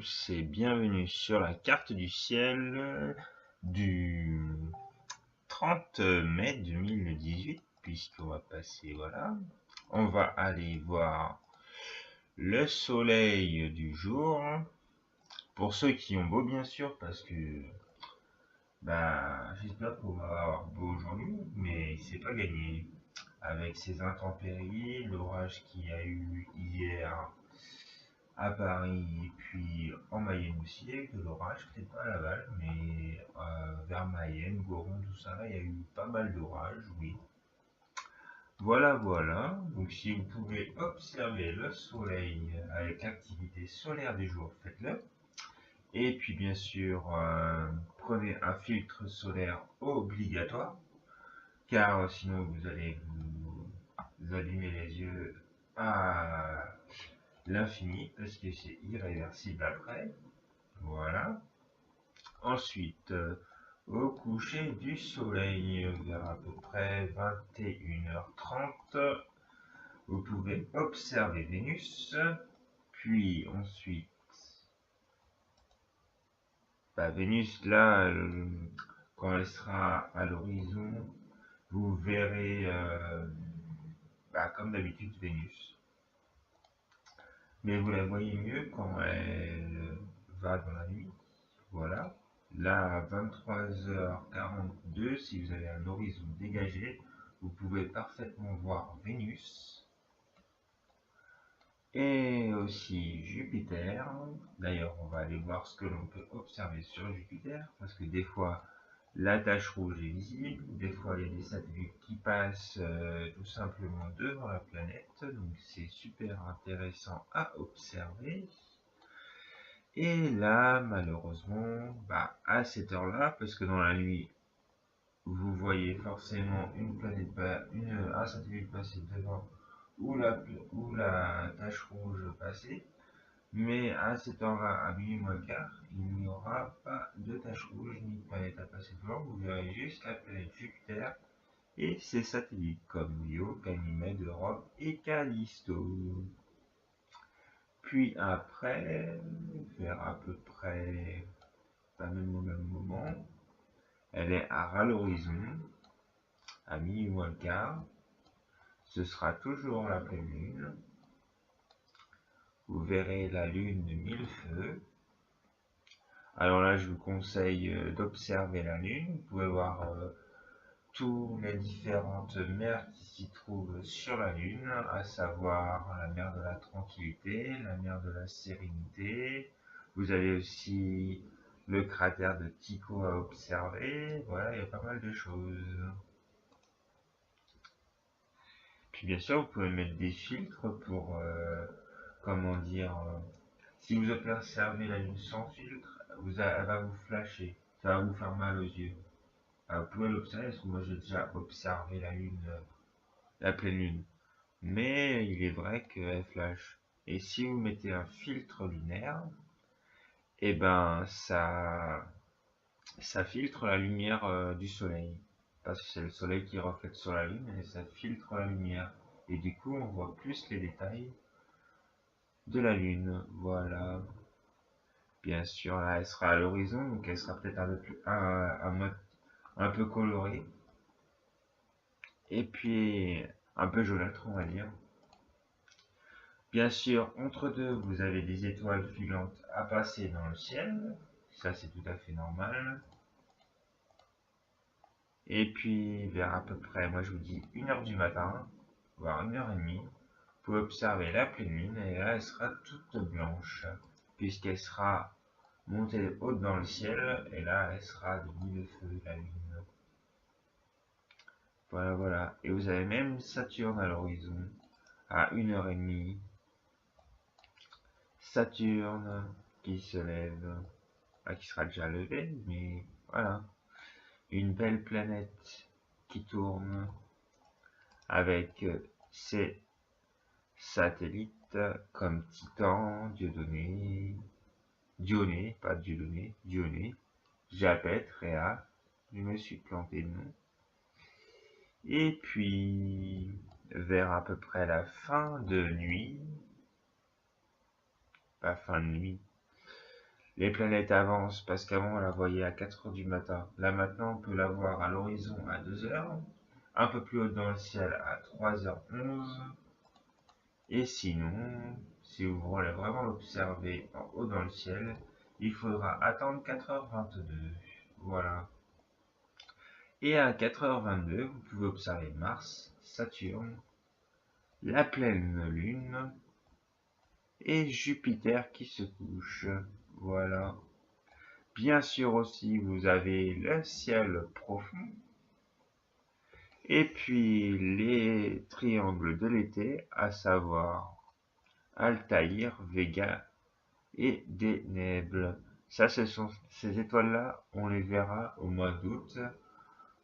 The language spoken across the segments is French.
tous et bienvenue sur la carte du ciel du 30 mai 2018, puisqu'on va passer, voilà, on va aller voir le soleil du jour, pour ceux qui ont beau bien sûr, parce que, j'espère qu'on va avoir beau aujourd'hui, mais c'est pas gagné, avec ces intempéries, l'orage qu'il y a eu hier, à Paris et puis en Mayenne aussi, avec de l'orage, peut-être pas à Laval, mais vers Mayenne, Goron, tout ça, il y a eu pas mal d'orage, oui. Voilà, voilà. Donc si vous pouvez observer le soleil avec l'activité solaire du jour, faites-le. Et puis bien sûr, prenez un filtre solaire obligatoire, car sinon vous allez vous abîmer les yeux à l'infini, parce que c'est irréversible après. Voilà. Ensuite, au coucher du soleil, vers à peu près 21h30, vous pouvez observer Vénus. Puis ensuite, Vénus, là, quand elle sera à l'horizon, vous verrez, comme d'habitude, Vénus. Mais vous la voyez mieux quand elle va dans la nuit. Voilà. Là, à 23h42, si vous avez un horizon dégagé, vous pouvez parfaitement voir Vénus et aussi Jupiter. D'ailleurs, on va aller voir ce que l'on peut observer sur Jupiter, parce que des fois, la tache rouge est visible, des fois, il y a des satellites qui passent tout simplement devant la planète, donc c'est super intéressant à observer. Et là, malheureusement, à cette heure-là, parce que dans la nuit, vous voyez forcément une planète, un satellite passer devant ou la tache rouge passer, mais à cette heure-là, à minuit moins le quart, il n'y aura pas de tache rouge ni de planète à passer devant. Vous verrez juste la planète Jupiter et ses satellites comme Io, Ganymède, Europe et Callisto. Puis après, vers à peu près, pas même au même moment, elle est à ras l'horizon, à minuit moins le quart. Ce sera toujours la pleine lune. Vous verrez la lune de mille feux. Alors là, je vous conseille d'observer la lune. Vous pouvez voir toutes les différentes mers qui s'y trouvent sur la lune, à savoir la mer de la tranquillité, la mer de la sérénité. Vous avez aussi le cratère de Tycho à observer. Voilà, il y a pas mal de choses. Puis bien sûr, vous pouvez mettre des filtres pour, comment dire, si vous observez la lune sans filtre, elle va vous flasher, ça va vous faire mal aux yeux. Vous pouvez l'observer, parce que moi j'ai déjà observé la lune, la pleine lune. Mais il est vrai qu'elle flash. Et si vous mettez un filtre lunaire, et ça filtre la lumière du soleil. Parce que c'est le soleil qui reflète sur la lune et ça filtre la lumière. Et du coup, on voit plus les détails de la lune. Voilà. Bien sûr, là, elle sera à l'horizon, donc elle sera peut-être un peu colorée. Et puis, un peu jaunâtre, on va dire. Bien sûr, entre deux, vous avez des étoiles filantes à passer dans le ciel. Ça, c'est tout à fait normal. Et puis, vers à peu près, moi je vous dis 1h du matin, voire 1h30, vous pouvez observer la pleine lune et là, elle sera toute blanche, puisqu'elle sera montée haute dans le ciel et là, elle sera de mille feux, la lune. Voilà, voilà. Et vous avez même Saturne à l'horizon, à 1h30. Saturne qui se lève, qui sera déjà levé, mais voilà. Une belle planète qui tourne avec ses satellites comme Titan, Dionée, pas Dieudonné, Dionée, Japet, Rhéa, je me suis planté de nom. Et puis, vers à peu près la fin de nuit, pas fin de nuit, Les planètes avancent parce qu'avant on la voyait à 4 heures du matin. Là maintenant on peut la voir à l'horizon à 2 heures, un peu plus haut dans le ciel à 3h11. Et sinon, si vous voulez vraiment l'observer en haut dans le ciel, il faudra attendre 4h22. Voilà. Et à 4h22, vous pouvez observer Mars, Saturne, la pleine lune et Jupiter qui se couche. Voilà. Bien sûr aussi, vous avez le ciel profond et puis les triangles de l'été, à savoir Altaïr, Vega et Deneb. Ça, ce sont ces étoiles-là, on les verra au mois d'août,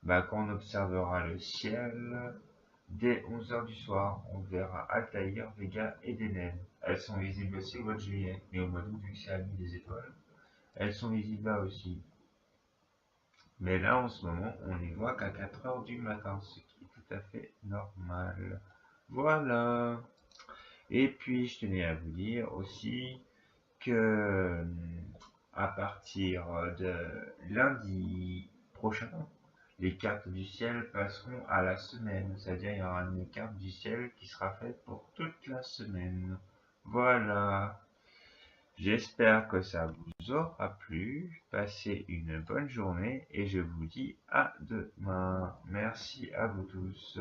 quand on observera le ciel. Dès 11 heures du soir, on verra Altaïr, Vega et Deneb. Elles sont visibles aussi au mois de juillet, mais au mois d'août, vu que c'est la nuit des étoiles, elles sont visibles là aussi. Mais là, en ce moment, on les voit qu'à 4 heures du matin, ce qui est tout à fait normal. Voilà. Et puis, je tenais à vous dire aussi que à partir de lundi prochain, les cartes du ciel passeront à la semaine. C'est-à-dire, il y aura une carte du ciel qui sera faite pour toute la semaine. Voilà. J'espère que ça vous aura plu. Passez une bonne journée et je vous dis à demain. Merci à vous tous.